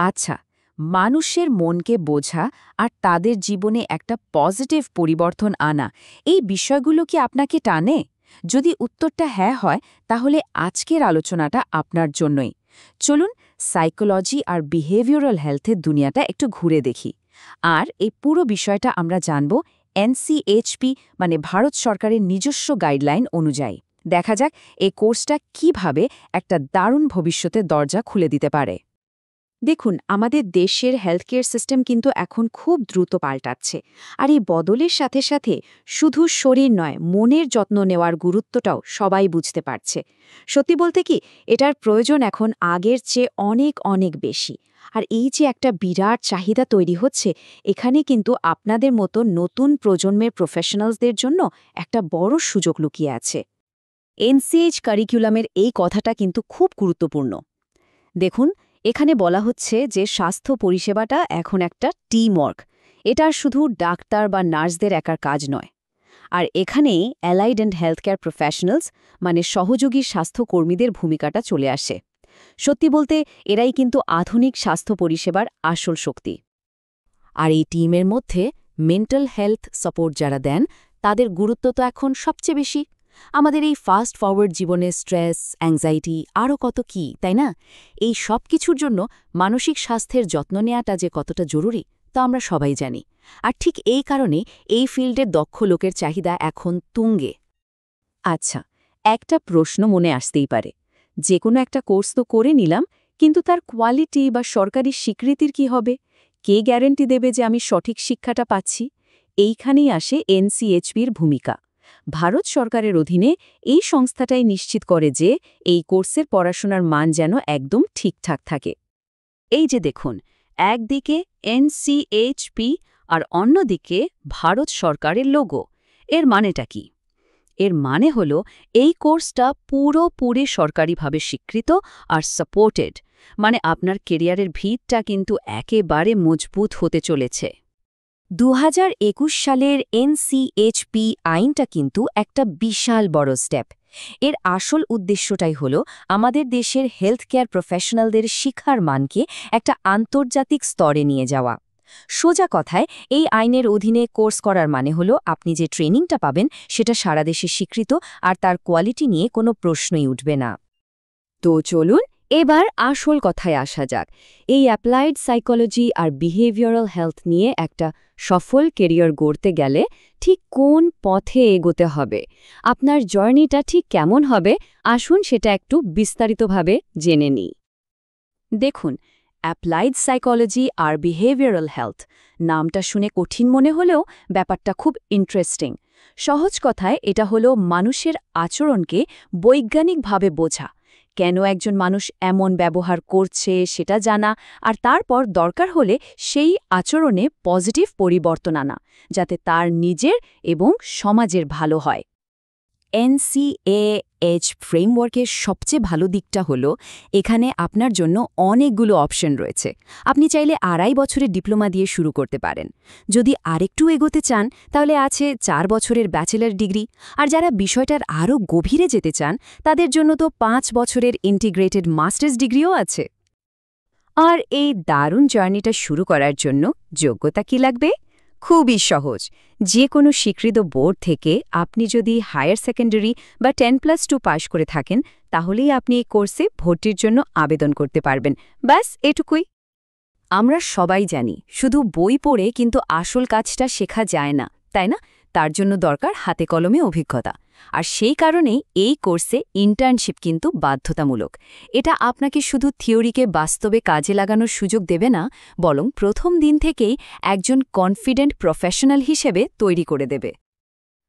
আচ্ছা, মানুষের মনকে বোঝা আর তাদের জীবনে একটা পজিটিভ পরিবর্তন আনা, এই বিষয়গুলো কি আপনাকে টানে? যদি উত্তরটা হ্যাঁ হয়, তাহলে আজকের আলোচনাটা আপনার জন্যই। চলুন সাইকোলজি আর বিহেভিয়ারাল হেলথের দুনিয়াটা একটু ঘুরে দেখি। আর এই পুরো বিষয়টা আমরা জানব এনসিএইচপি মানে ভারত সরকারের নিজস্ব গাইডলাইন অনুযায়ী। দেখা যাক এই কোর্সটা কিভাবে একটা দারুণ ভবিষ্যতের দরজা খুলে দিতে পারে। দেখুন, আমাদের দেশের হেলথকেয়ার সিস্টেম কিন্তু এখন খুব দ্রুত পাল্টাচ্ছে। আর এই বদলের সাথে সাথে শুধু শরীর নয়, মনের যত্ন নেওয়ার গুরুত্বটাও সবাই বুঝতে পারছে। সত্যি বলতে কি, এটার প্রয়োজন এখন আগের চেয়ে অনেক অনেক বেশি। আর এই যে একটা বিরাট চাহিদা তৈরি হচ্ছে, এখানে কিন্তু আপনাদের মতো নতুন প্রজন্মের প্রফেশনালসদের জন্য একটা বড় সুযোগ লুকিয়ে আছে। এনসিএইচ কারিকুলামের এই কথাটা কিন্তু খুব গুরুত্বপূর্ণ। দেখুন, এখানে বলা হচ্ছে যে স্বাস্থ্য পরিষেবাটা এখন একটা টিম ওয়ার্ক। এটা শুধু ডাক্তার বা নার্সদের একার কাজ নয়। আর এখানেই অ্যালাইড অ্যান্ড হেলথকেয়ার প্রফেশনালস মানে সহযোগী স্বাস্থ্যকর্মীদের ভূমিকাটা চলে আসে। সত্যি বলতে এরাই কিন্তু আধুনিক স্বাস্থ্য পরিষেবার আসল শক্তি। আর এই টিমের মধ্যে মেন্টাল হেলথ সাপোর্ট যারা দেন, তাদের গুরুত্ব তো এখন সবচেয়ে বেশি। আমাদের এই ফাস্ট ফরওয়ার্ড জীবনে স্ট্রেস, অ্যাংজাইটি আরও কত কি, তাই না? এই সব কিছুর জন্য মানসিক স্বাস্থ্যের যত্ন নেওয়াটা যে কতটা জরুরি তা আমরা সবাই জানি। আর ঠিক এই কারণে এই ফিল্ডের দক্ষ লোকের চাহিদা এখন তুঙ্গে। আচ্ছা, একটা প্রশ্ন মনে আসতেই পারে, যে কোনো একটা কোর্স তো করে নিলাম, কিন্তু তার কোয়ালিটি বা সরকারি স্বীকৃতির কি হবে? কে গ্যারান্টি দেবে যে আমি সঠিক শিক্ষাটা পাচ্ছি? এইখানেই আসে এনসিএইচপির ভূমিকা। ভারত সরকারের অধীনে এই সংস্থাটাই নিশ্চিত করে যে এই কোর্সের পড়াশোনার মান যেন একদম ঠিকঠাক থাকে। এই যে দেখুন, একদিকে এনসিএইচপি আর অন্যদিকে ভারত সরকারের লোগো। এর মানেটা কি? এর মানে হলো এই কোর্সটা পুরোপুরি সরকারিভাবে স্বীকৃত আর সাপোর্টেড। মানে আপনার কেরিয়ারের ভিতটা কিন্তু একেবারে মজবুত হতে চলেছে। 2021 সালের এনসিএইচপি আইনটা কিন্তু একটা বিশাল বড় স্টেপ। এর আসল উদ্দেশ্যটাই হল আমাদের দেশের হেলথকেয়ার প্রফেশনালদের শিক্ষার মানকে একটা আন্তর্জাতিক স্তরে নিয়ে যাওয়া। সোজা কথায়, এই আইনের অধীনে কোর্স করার মানে হলো আপনি যে ট্রেনিংটা পাবেন সেটা সারা দেশে স্বীকৃত আর তার কোয়ালিটি নিয়ে কোনো প্রশ্নই উঠবে না। তো চলুন এবার আসল কথায় আসা যাক। এই অ্যাপ্লাইড সাইকোলজি আর বিহেভিয়ারাল হেলথ নিয়ে একটা সফল কেরিয়ার গড়তে গেলে ঠিক কোন পথে এগোতে হবে, আপনার জার্নিটা ঠিক কেমন হবে, আসুন সেটা একটু বিস্তারিতভাবে জেনে নিই। দেখুন, অ্যাপ্লাইড সাইকোলজি আর বিহেভিয়ারাল হেলথ নামটা শুনে কঠিন মনে হলেও ব্যাপারটা খুব ইন্টারেস্টিং। সহজ কথায় এটা হলো মানুষের আচরণকে বৈজ্ঞানিকভাবে বোঝা, কেন একজন মানুষ এমন ব্যবহার করছে সেটা জানা, আর তারপর দরকার হলে সেই আচরণে পজিটিভ পরিবর্তন আনা, যাতে তার নিজের এবং সমাজের ভালো হয়। এনসিএএইচ ফ্রেমওয়ার্কের সবচেয়ে ভালো দিকটা হলো এখানে আপনার জন্য অনেকগুলো অপশন রয়েছে। আপনি চাইলে 2.5 বছরের ডিপ্লোমা দিয়ে শুরু করতে পারেন। যদি আরেকটু এগোতে চান তাহলে আছে 4 বছরের ব্যাচেলর ডিগ্রি, আর যারা বিষয়টার আরও গভীরে যেতে চান তাদের জন্য তো 5 বছরের ইন্টিগ্রেটেড মাস্টার্স ডিগ্রিও আছে। আর এই দারুণ জার্নিটা শুরু করার জন্য যোগ্যতা কি লাগবে? খুবই সহজ। যে কোনো স্বীকৃত বোর্ড থেকে আপনি যদি হায়ার সেকেন্ডারি বা 10+2 পাশ করে থাকেন, তাহলেই আপনি এই কোর্সে ভর্তির জন্য আবেদন করতে পারবেন। ব্যাস এটুকুই। আমরা সবাই জানি শুধু বই পড়ে কিন্তু আসল কাজটা শেখা যায় না, তাই না? তার জন্য দরকার হাতে কলমে অভিজ্ঞতা। আর সেই কারণেই এই কোর্সে ইন্টার্নশিপ কিন্তু বাধ্যতামূলক। এটা আপনাকে শুধু থিওরিকে বাস্তবে কাজে লাগানোর সুযোগ দেবে না, বরং প্রথম দিন থেকেই একজন কনফিডেন্ট প্রফেশনাল হিসেবে তৈরি করে দেবে।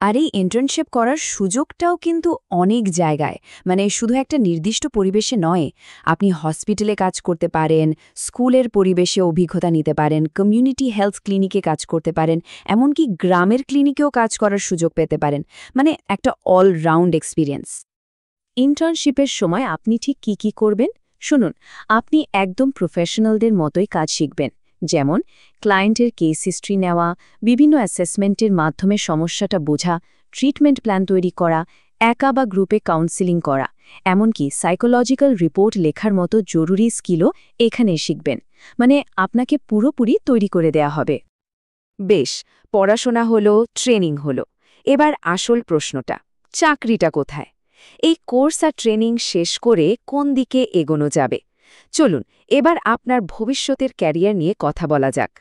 আর এই ইন্টার্নশিপ করার সুযোগটাও কিন্তু অনেক জায়গায়, মানে শুধু একটা নির্দিষ্ট পরিবেশে নয়। আপনি হসপিটালে কাজ করতে পারেন, স্কুলের পরিবেশে অভিজ্ঞতা নিতে পারেন, কমিউনিটি হেলথ ক্লিনিকে কাজ করতে পারেন, এমনকি গ্রামের ক্লিনিকেও কাজ করার সুযোগ পেতে পারেন। মানে একটা অলরাউন্ড এক্সপিরিয়েন্স। ইন্টার্নশিপের সময় আপনি ঠিক কি করবেন শুনুন। আপনি একদম প্রফেশনালদের মতোই কাজ শিখবেন, যেমন ক্লায়েন্টের কেস হিস্ট্রি নেওয়া, বিভিন্ন অ্যাসেসমেন্টের মাধ্যমে সমস্যাটা বোঝা, ট্রিটমেন্ট প্ল্যান তৈরি করা, একা বা গ্রুপে কাউন্সেলিং করা, এমনকি সাইকোলজিক্যাল রিপোর্ট লেখার মতো জরুরি স্কিলও এখানে শিখবেন। মানে আপনাকে পুরোপুরি তৈরি করে দেয়া হবে। বেশ, পড়াশোনা হলো, ট্রেনিং হলো। এবার আসল প্রশ্নটা, চাকরিটা কোথায়? এই কোর্স আর ট্রেনিং শেষ করে কোন দিকে এগোনো যাবে? চলুন এবার আপনার ভবিষ্যতের ক্যারিয়ার নিয়ে কথা বলা যাক।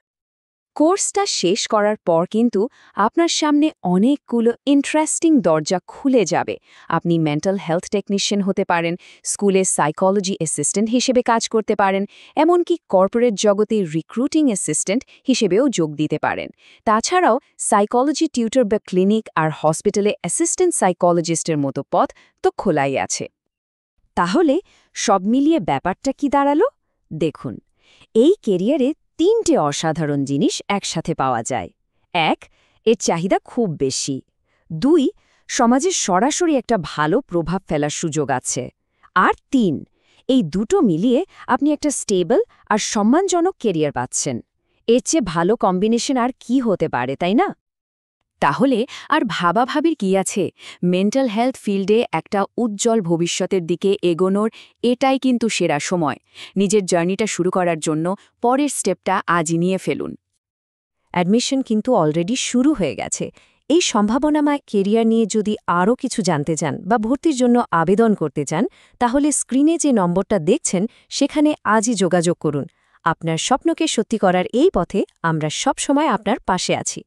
কোর্সটা শেষ করার পর কিন্তু আপনার সামনে অনেকগুলো ইন্টারেস্টিং দরজা খুলে যাবে। আপনি মেন্টাল হেলথ টেকনিশিয়ান হতে পারেন, স্কুলে সাইকোলজি অ্যাসিস্ট্যান্ট হিসেবে কাজ করতে পারেন, এমনকি কর্পোরেট জগতে রিক্রুটিং অ্যাসিস্ট্যান্ট হিসেবেও যোগ দিতে পারেন। তাছাড়াও সাইকোলজি টিউটর বা ক্লিনিক আর হসপিটালে অ্যাসিস্ট্যান্ট সাইকোলজিস্টের মতো পথ তো খোলাই আছে। তাহলে সব মিলিয়ে ব্যাপারটা কি দাঁড়ালো? দেখুন, এই কেরিয়ারে 3টে অসাধারণ জিনিস একসাথে পাওয়া যায়। 1. এর চাহিদা খুব বেশি। 2. সমাজে সরাসরি একটা ভালো প্রভাব ফেলার সুযোগ আছে। আর 3. এই দুটো মিলিয়ে আপনি একটা স্টেবল আর সম্মানজনক কেরিয়ার পাচ্ছেন। এর চেয়ে ভালো কম্বিনেশন আর কি হতে পারে, তাই না? তাহলে আর ভাবাভাবির কি আছে? মেন্টাল হেলথ ফিল্ডে একটা উজ্জ্বল ভবিষ্যতের দিকে এগোনোর এটাই কিন্তু সেরা সময়। নিজের জার্নিটা শুরু করার জন্য পরের স্টেপটা আজই নিয়ে ফেলুন। অ্যাডমিশন কিন্তু অলরেডি শুরু হয়ে গেছে। এই সম্ভাবনাময় কেরিয়ার নিয়ে যদি আরও কিছু জানতে চান বা ভর্তির জন্য আবেদন করতে চান, তাহলে স্ক্রিনে যে নম্বরটা দেখছেন সেখানে আজই যোগাযোগ করুন। আপনার স্বপ্নকে সত্যি করার এই পথে আমরা সবসময় আপনার পাশে আছি।